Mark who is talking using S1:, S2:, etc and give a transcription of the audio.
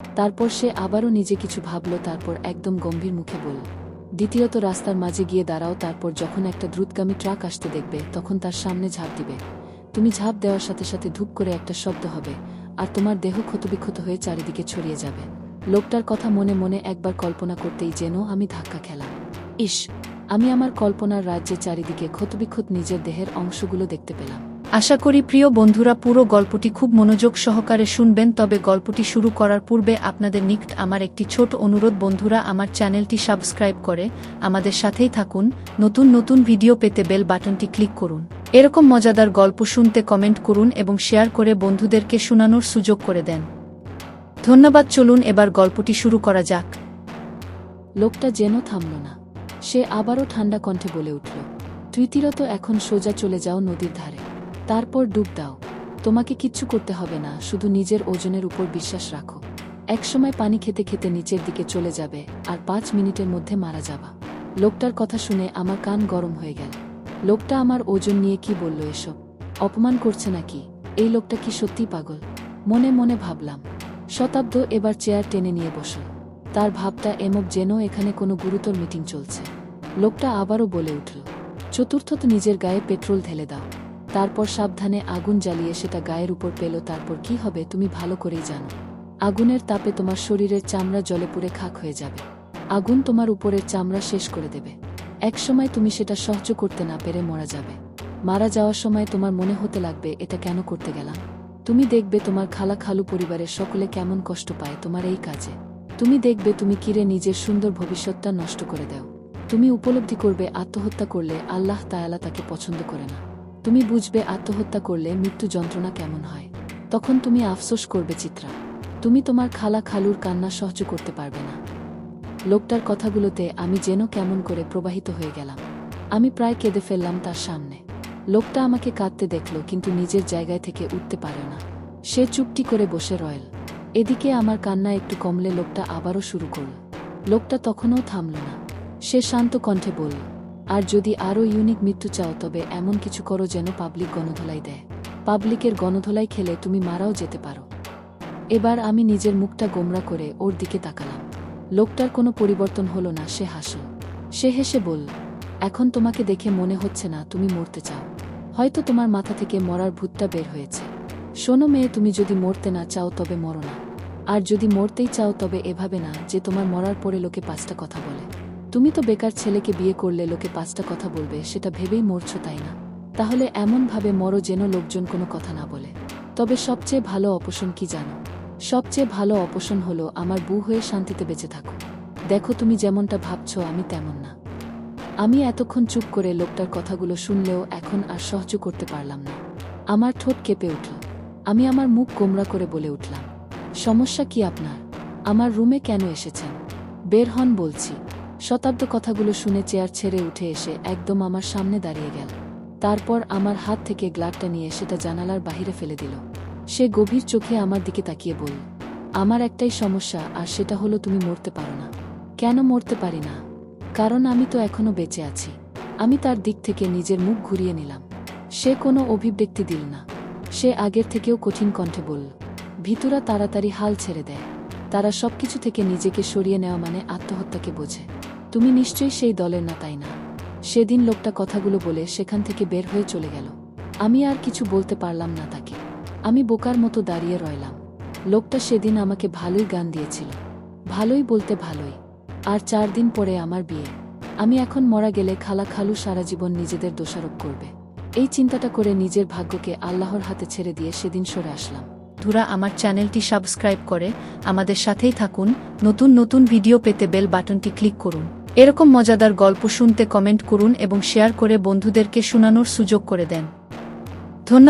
S1: তারপর সে আবারও নিজে কিছু ভাবল, তারপর একদম গম্ভীর মুখে বলল, দ্বিতীয়ত রাস্তার মাঝে গিয়ে দাঁড়াও, তারপর যখন একটা দ্রুতগামী ট্রাক আসতে দেখবে তখন তার সামনে ঝাঁপ দিবে। তুমি ঝাঁপ দেওয়ার সাথে সাথে ধূপ করে একটা শব্দ হবে আর তোমার দেহ ক্ষতবিক্ষত হয়ে চারিদিকে ছড়িয়ে যাবে। লোকটার কথা মনে মনে একবার কল্পনা করতেই যেন আমি ধাক্কা খেলাম। ইস, আমি আমার কল্পনার রাজ্যে চারিদিকে ক্ষতবিক্ষত নিজের দেহের অংশগুলো দেখতে পেলাম।
S2: আশা করি প্রিয় বন্ধুরা পুরো গল্পটি খুব মনোযোগ সহকারে শুনবেন। তবে গল্পটি শুরু করার পূর্বে আপনাদের নিকট আমার একটি ছোট অনুরোধ, বন্ধুরা আমার চ্যানেলটি সাবস্ক্রাইব করে আমাদের সাথেই থাকুন। নতুন নতুন ভিডিও পেতে বেল বাটনটি ক্লিক করুন। এরকম মজাদার গল্প শুনতে কমেন্ট করুন এবং শেয়ার করে বন্ধুদেরকে শোনানোর সুযোগ করে দেন। ধন্যবাদ। চলুন এবার গল্পটি শুরু করা যাক।
S1: লোকটা যেন থামল না। সে আবারও ঠান্ডা কণ্ঠে বলে উঠল, তৃতীয়ত এখন সোজা চলে যাও নদীর ধারে, তারপর ডুব দাও। তোমাকে কিচ্ছু করতে হবে না, শুধু নিজের ওজনের উপর বিশ্বাস রাখো। একসময় পানি খেতে খেতে নিচের দিকে চলে যাবে আর 5 মিনিটের মধ্যে মারা যাবা। লোকটার কথা শুনে আমার কান গরম হয়ে গেল। লোকটা আমার ওজন নিয়ে কি বলল? এসব অপমান করছে নাকি? এই লোকটা কি সত্যি পাগল? মনে মনে ভাবলাম। শতাব্দ এবার চেয়ার টেনে নিয়ে বসল। তার ভাবটা এমক যেন এখানে কোনো গুরুতর মিটিং চলছে। লোকটা আবারও বলে উঠল, চতুর্থত নিজের গায়ে পেট্রোল ঢেলে দাও, তারপর সাবধানে আগুন জ্বালিয়ে সেটা গায়ের উপর পেল। তারপর কি হবে তুমি ভালো করেই জানো। আগুনের তাপে তোমার শরীরের চামড়া জ্বলে পুড়ে খাক হয়ে যাবে। আগুন তোমার উপরের চামড়া শেষ করে দেবে। একসময় তুমি সেটা সহ্য করতে না পেরে মারা যাবে। মারা যাওয়ার সময় তোমার মনে হতে লাগবে, এটা কেন করতে গেলাম। তুমি দেখবে তোমার খালা খালু পরিবারের সকলে কেমন কষ্ট পায় তোমার এই কাজে। তুমি দেখবে তুমি কিরে নিজের সুন্দর ভবিষ্যৎটা নষ্ট করে দাও। তুমি উপলব্ধি করবে আত্মহত্যা করলে আল্লাহ তাআলা তাকে পছন্দ করে না। তুমি বুঝবে আত্মহত্যা করলে মৃত্যু যন্ত্রণা কেমন হয়। তখন তুমি আফসোস করবে চিত্রা। তুমি তোমার খালা খালুর কান্না সহ্য করতে পারবে না। লোকটার কথাগুলোতে আমি যেন কেমন করে প্রবাহিত হয়ে গেলাম। আমি প্রায় কেঁদে ফেললাম তার সামনে। লোকটা আমাকে কাঁদতে দেখল কিন্তু নিজের জায়গায় থেকে উঠতে পারে না। সে চুপটি করে বসে রইল। এদিকে আমার কান্না একটু কমলে লোকটা আবারও শুরু করল। লোকটা তখনও থামল না। সে শান্ত কণ্ঠে বলল, আর যদি আরও ইউনিক মৃত্যু চাও তবে এমন কিছু করো যেন পাবলিক গণধোলাই দেয়। পাবলিকের গণধোলাই খেলে তুমি মারাও যেতে পারো। এবার আমি নিজের মুখটা গোমরা করে ওর দিকে তাকালাম। লোকটার কোনো পরিবর্তন হলো না। সে হাসল। সে হেসে বলল, এখন তোমাকে দেখে মনে হচ্ছে না তুমি মরতে চাও। হয়তো তোমার মাথা থেকে মরার ভূতটা বের হয়েছে। শোনো মেয়ে, তুমি যদি মরতে না চাও তবে মরো না। আর যদি মরতেই চাও তবে এভাবে না যে তোমার মরার পরে লোকে 5টা কথা বলে। তুমি তো বেকার ছেলেকে বিয়ে করলে লোকে 5টা কথা বলবে সেটা ভেবেই মরছো, তাই না? তাহলে এমনভাবে মরো যেন লোকজন কোনো কথা না বলে। তবে সবচেয়ে ভালো অপশন কি জানো? সবচেয়ে ভালো অপশন হলো আমার বউ হয়ে শান্তিতে বেঁচে থাকো। দেখো তুমি যেমনটা ভাবছো আমি তেমন না। আমি এতক্ষণ চুপ করে লোকটার কথাগুলো শুনলেও এখন আর সহ্য করতে পারলাম না। আমার ঠোঁট কেঁপে উঠল। আমি আমার মুখ গোমরা করে বলে উঠলাম, সমস্যা কি আপনার? আমার রুমে কেন এসেছেন? বের হন বলছি। শতাব্দ কথাগুলো শুনে চেয়ার ছেড়ে উঠে এসে একদম আমার সামনে দাঁড়িয়ে গেল। তারপর আমার হাত থেকে গ্লাসটা নিয়ে সেটা জানালার বাহিরে ফেলে দিল। সে গভীর চোখে আমার দিকে তাকিয়ে বলল, আমার একটাই সমস্যা, আর সেটা হলো তুমি মরতে পারো না। কেন মরতে পারি না? কারণ আমি তো এখনো বেঁচে আছি। আমি তার দিক থেকে নিজের মুখ ঘুরিয়ে নিলাম। সে কোনো অভিব্যক্তি দিল না। সে আগের থেকেও কঠিন কণ্ঠে বলল, ভিতুরা তাড়াতাড়ি হাল ছেড়ে দেয়। তারা সবকিছু থেকে নিজেকে সরিয়ে নেওয়া মানে আত্মহত্যাকে বোঝে। তুমি নিশ্চয়ই সেই দলের না, তাই না? সেদিন লোকটা কথাগুলো বলে সেখান থেকে বের হয়ে চলে গেল। আমি আর কিছু বলতে পারলাম না তাকে। আমি বোকার মতো দাঁড়িয়ে রইলাম। লোকটা সেদিন আমাকে ভালোই গান দিয়েছিল। ভালোই বলতে ভালোই। আর 4 দিন পরে আমার বিয়ে। আমি এখন মারা গেলে খালা খালু সারা জীবন নিজেদের দোষারোপ করবে। এই চিন্তাটা করে নিজের ভাগ্যকে আল্লাহর হাতে ছেড়ে দিয়ে সেদিন সরে আসলাম।
S2: বন্ধুরা আমার চ্যানেলটি সাবস্ক্রাইব করে আমাদের সাথেই থাকুন। নতুন নতুন ভিডিও পেতে বেল বাটনটি ক্লিক করুন। এরকম মজাদার গল্প শুনতে কমেন্ট করুন এবং শেয়ার করে বন্ধুদেরকে শোনানোর সুযোগ করে দেন। ধন্যবাদ।